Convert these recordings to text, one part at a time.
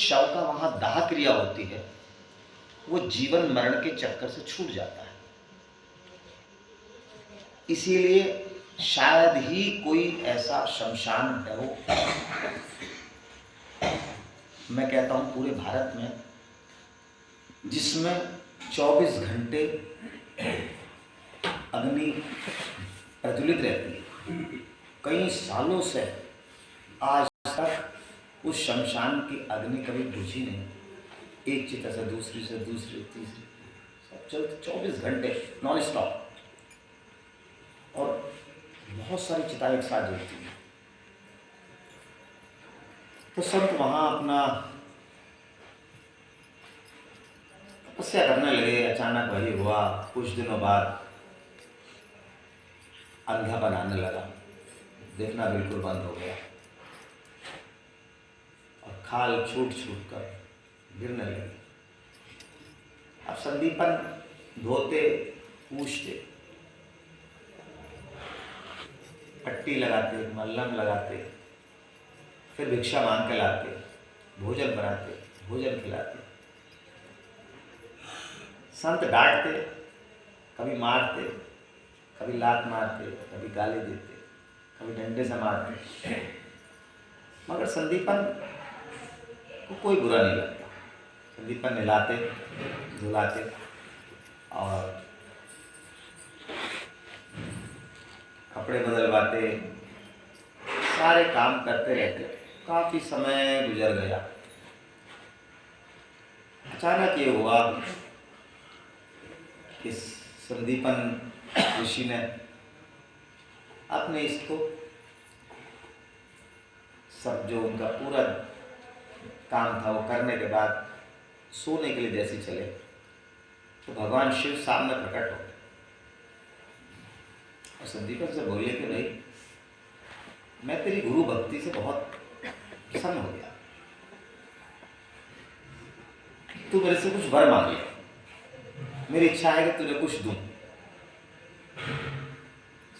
शव का वहां दाह क्रिया होती है, वो जीवन मरण के चक्कर से छूट जाता है। इसीलिए शायद ही कोई ऐसा शमशान है वो, मैं कहता हूं पूरे भारत में, जिसमें 24 घंटे अग्नि प्रज्वलित रहती है। कई सालों से आज तक उस शमशान की अग्नि कभी बुझी नहीं। एक चिता से दूसरी तीसरी सब चलते 24 घंटे नॉन स्टॉप, और बहुत सारी चिताएं एक साथ जलती हैं। तो संत वहां अपना तपस्या करने लगे। अचानक वही हुआ, कुछ दिनों बाद अंधापन आने लगा, देखना बिल्कुल बंद हो गया और खाल छूट कर गिरने लगी। अब संदीपन धोते, पूछते, पट्टी लगाते, मल्लम लगाते, फिर भिक्षा मांग के लाते, भोजन बनाते, भोजन खिलाते। संत डांटते, कभी मारते, कभी लात मारते, कभी गाली देते, कभी डंडे से मारते, मगर संदीपन को कोई बुरा नहीं लगता। संदीपन नहलाते, धुलाते और कपड़े बदलवाते, सारे काम करते रहते। काफी समय गुजर गया। अचानक ये हुआ कि संदीपन ऋषि ने अपने इसको सब जो उनका पूरा काम था वो करने के बाद सोने के लिए जैसे चले, तो भगवान शिव सामने प्रकट हो गए और संदीपन से बोले कि भाई, मैं तेरी गुरु भक्ति से बहुत प्रसन्न हो गया, तू मेरे से कुछ वर मांग ले, मेरी इच्छा है कि तुझे कुछ दूं।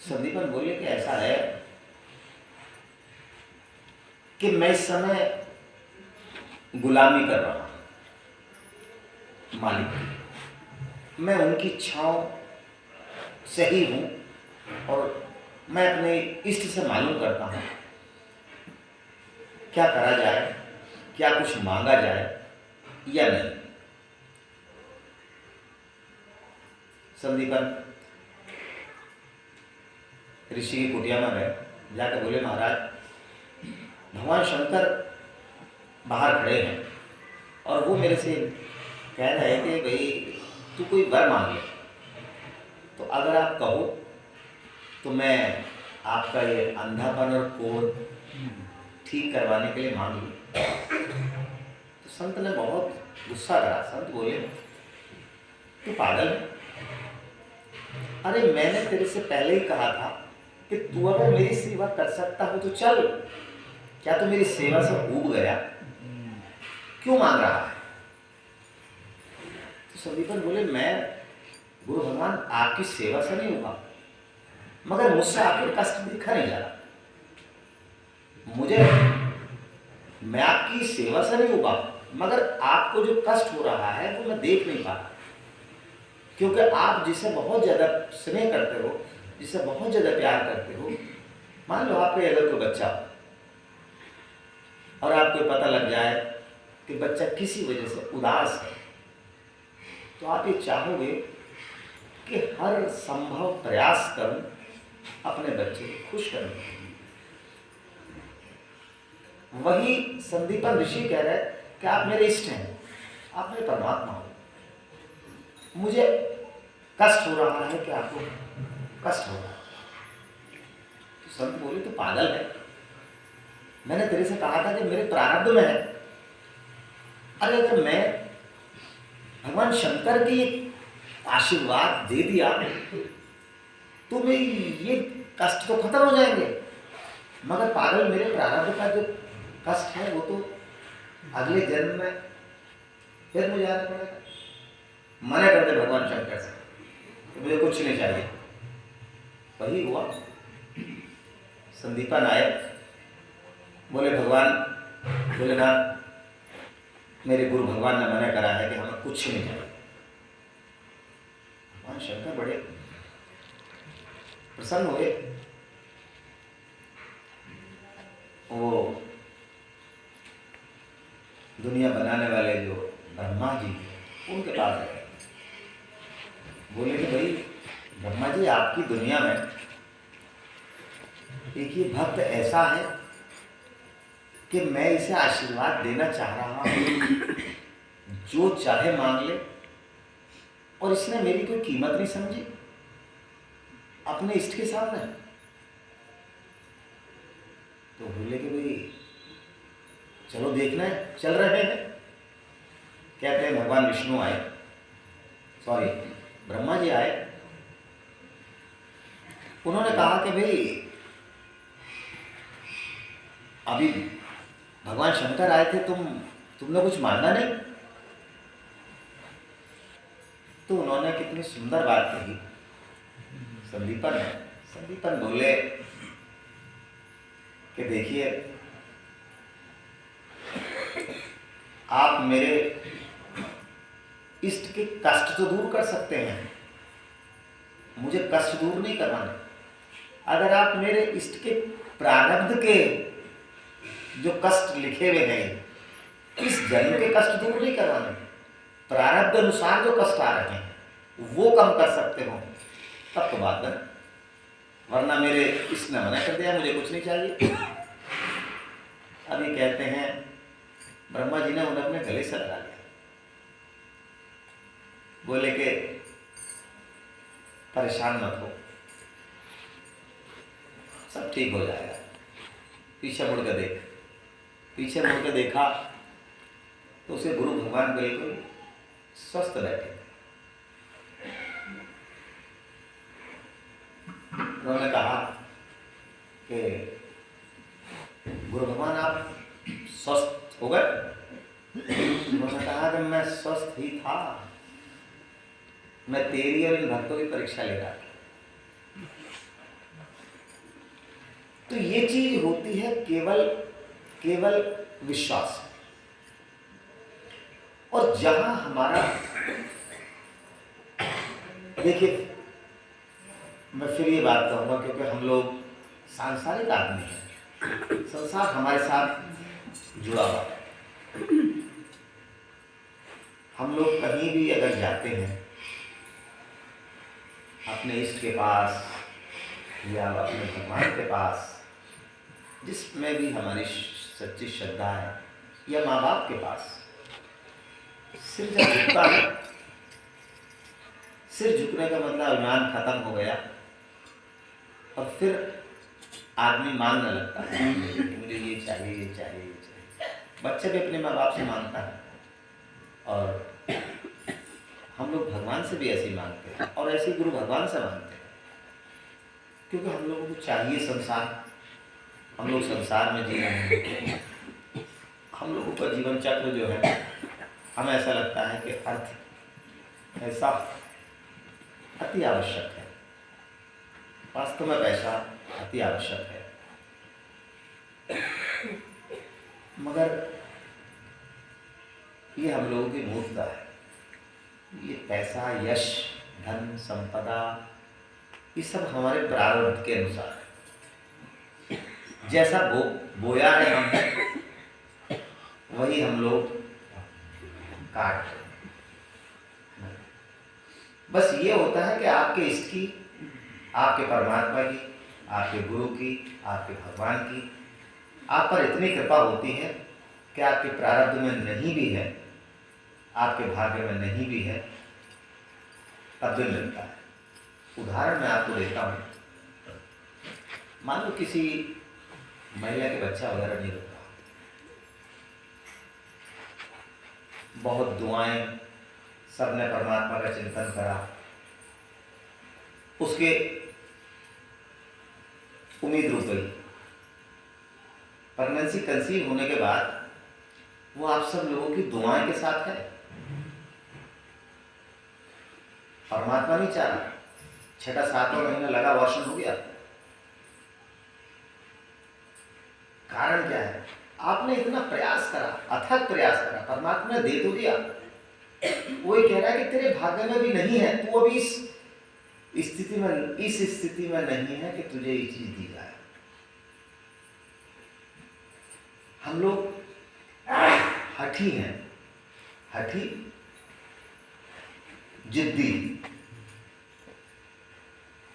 संदीपन बोले कि ऐसा है कि मैं इस समय गुलामी कर रहा हूं मालिक की, मैं उनकी इच्छाओं से ही हूं और मैं अपने इष्ट से मालूम करता हूं क्या करा जाए, क्या कुछ मांगा जाए या नहीं। संदीपन ऋषि की कुटिया में गए, जाकर बोले, महाराज, भगवान शंकर बाहर खड़े हैं और वो मेरे से कह रहे हैं कि भाई तू कोई वर मांग ले, तो अगर आप कहो तो मैं आपका ये अंधापन और क्रोध ठीक करवाने के लिए मांग लूं। तो संत ने बहुत गुस्सा करा। संत बोले, तू पागल है? अरे मैंने तेरे से पहले ही कहा था कि तू अगर मेरी सेवा कर सकता हो तो चल, क्या तू मेरी सेवा से ऊब गया? क्यों मांग रहा है? तो संदीपन बोले, मैं गुरु भगवान आपकी सेवा से नहीं हुआ, मगर मुझसे आपको कष्ट दिखा नहीं जा रहा। मैं आपकी सेवा से नहीं हुआ, मगर आपको जो कष्ट हो रहा है वो मैं देख नहीं पा रहा, क्योंकि आप जिसे बहुत ज्यादा स्नेह करते हो, जिसे बहुत ज्यादा प्यार करते हो, मान लो आपके अगर कोई बच्चा और आपको पता लग जाए कि बच्चा किसी वजह से उदास है, तो आप ये चाहोगे कि हर संभव प्रयास करूं अपने बच्चे को खुश करने के लिए। वही संदीपन ऋषि कह रहे कि आप मेरे इष्ट हैं, आप मेरे परमात्मा हो, मुझे कष्ट हो रहा है कि आपको कष्ट हो रहा है। तो संत बोले, तो पागल है, मैंने तेरे से कहा था कि मेरे प्रारब्ध में है। अरे अगर मैं भगवान शंकर की आशीर्वाद दे दिया तो मैं ये कष्ट तो खत्म हो जाएंगे, मगर पागल, मेरे प्रारब्ध का जो कष्ट है वो तो अगले जन्म में फिर मुझे आना पड़ेगा। मना कर दे भगवान शंकर से, तो मुझे कुछ नहीं चाहिए। वही हुआ। संदीपन आए, बोले, भगवान भोलेनाथ, मेरे गुरु भगवान ने मना करा है कि हमें कुछ नहीं चाहिए। भगवान शंकर बड़े प्रसन्न हुए। वो दुनिया बनाने वाले जो ब्रह्मा जी उनके पास गए, बोले कि भाई ब्रह्मा जी, आपकी दुनिया में एक ये भक्त ऐसा है कि मैं इसे आशीर्वाद देना चाह रहा हूं, जो चाहे मांग ले, और इसने मेरी कोई कीमत नहीं समझी अपने इष्ट के सामने। तो बोले कि भाई चलो देखना है, चल रहे हैं। कहते हैं भगवान विष्णु आए, सॉरी ब्रह्मा जी आए। उन्होंने कहा कि भाई अभी भगवान शंकर आए थे, तुमने कुछ मांगा नहीं। तो उन्होंने कितनी सुंदर बात कही संदीपन बोले कि देखिए, आप मेरे इष्ट के कष्ट तो दूर कर सकते हैं, मुझे कष्ट दूर नहीं करवाने। अगर आप मेरे इष्ट के प्रारब्ध के जो कष्ट लिखे हुए हैं, इस जन्म के कष्ट दूर नहीं करवाने, प्रारब्ध अनुसार जो कष्ट आ रहे हैं वो कम कर सकते हो, तब तो बात है। वरना मेरे इष्ट ने मना कर दिया, मुझे कुछ नहीं चाहिए। अभी कहते हैं ब्रह्मा जी ने उन्हें अपने गले से लगा लिया, बोले कि परेशान मत हो, सब ठीक हो जाएगा। पीछे मुड़ के देख। पीछे मुड़ के देखा तो उसे गुरु भगवान बिल्कुल स्वस्थ बैठे। उन्होंने कहा कि गुरु भगवान आप स्वस्थ हो गए? उन्होंने कहा कि मैं स्वस्थ ही था, मैं तेरी और इन भक्तों की परीक्षा ले रहा था। तो ये चीज होती है केवल विश्वास। और जहां हमारा, देखिए मैं फिर ये बात कहूंगा, क्योंकि हम लोग सांसारिक आदमी हैं, संसार हमारे साथ जुड़ा हुआ है। हम लोग कहीं भी अगर जाते हैं अपने इष्ट के पास या अपने भगवान के पास, जिसमें भी हमारी सच्ची श्रद्धा है, या माँ बाप के पास, सिर जब झुकता है, सिर झुकने का मतलब अभिमान खत्म हो गया, और फिर आदमी मांगने लगता है मुझे ये चाहिए, ये चाहिए, ये चाहिए। बच्चे भी अपने माँ बाप से मांगता है, और हम लोग भगवान से भी ऐसे ही मांगते हैं, और ऐसे गुरु भगवान से मांगते हैं, क्योंकि हम लोगों को चाहिए संसार। हम लोग संसार में जी रहे हैं, हम लोगों का जीवन चक्र जो है, हमें ऐसा लगता है कि अर्थ ऐसा अति आवश्यक है। वास्तव में पैसा अति आवश्यक है, मगर ये हम लोगों की मूर्खता है। ये पैसा, यश, धन, संपदा, ये सब हमारे प्रारब्ध के अनुसार है। जैसा बोया है हमने, वही हम लोग काट। बस ये होता है कि आपके इष्ट की, आपके परमात्मा की, आपके गुरु की, आपके भगवान की आप पर इतनी कृपा होती है कि आपके प्रारब्ध में नहीं भी है, आपके भाग्य में नहीं भी है, तब भी मिलता है। उदाहरण मैं आपको देता हूँ। मान लो किसी महिला के बच्चा वगैरह नहीं होता, बहुत दुआएं, सबने परमात्मा का चिंतन करा, उसके उम्मीद रुक गई। प्रेगनेंसी कंसीव होने के बाद वो आप सब लोगों की दुआएं के साथ है। परमात्मा नहीं चाह रहा, 6-7वां महीना लगा, अबॉर्शन हो गया। कारण क्या है? आपने इतना प्रयास करा, अथक प्रयास करा, परमात्मा ने दे तो दिया। वो ये कह रहा है कि तेरे भाग्य में भी नहीं है, तू अभी इस स्थिति में नहीं है कि तुझे ये चीज दी जाए। हम लोग हठी हैं, हठी, जिद्दी।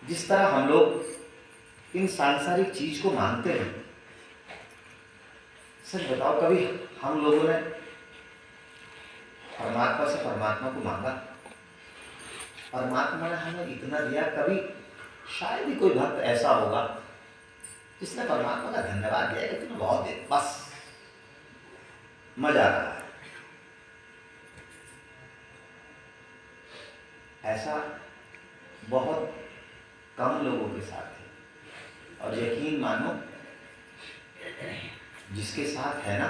जिस तरह हम लोग इन सांसारिक चीज को मानते हैं, सच बताओ कभी हम लोगों ने परमात्मा से परमात्मा को मांगा? परमात्मा ने हमें इतना दिया, कभी शायद ही कोई भक्त ऐसा होगा जिसने परमात्मा का धन्यवाद दिया कि तुमने बहुत दे, बस मजा आ रहा है। ऐसा बहुत कम लोगों के साथ है। और यकीन मानो, जिसके साथ है ना,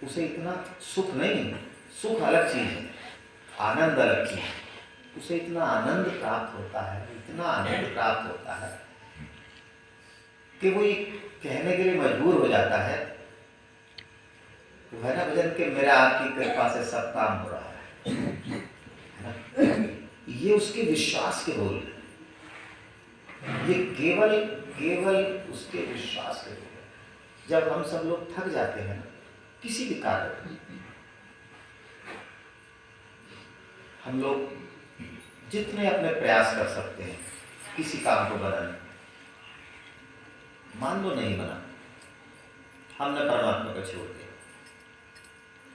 उसे इतना सुख नहीं, सुख अलग चीज है, आनंद अलग चीज है। उसे इतना आनंद प्राप्त होता है, इतना आनंद प्राप्त होता है कि वो ये कहने के लिए मजबूर हो जाता है, तो है ना भजन के मेरा आपकी कृपा से सब काम हो रहा है ना? ये उसके विश्वास के बोल है, ये केवल उसके विश्वास के बोल है। जब हम सब लोग थक जाते हैं ना किसी भी कार्य, हम लोग जितने अपने प्रयास कर सकते हैं किसी काम को बनाने, मान लो नहीं बना, हमने परमात्मा को छोड़ दिया।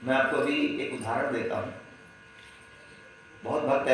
मैं आपको अभी एक उदाहरण देता हूँ। बहुत भक्त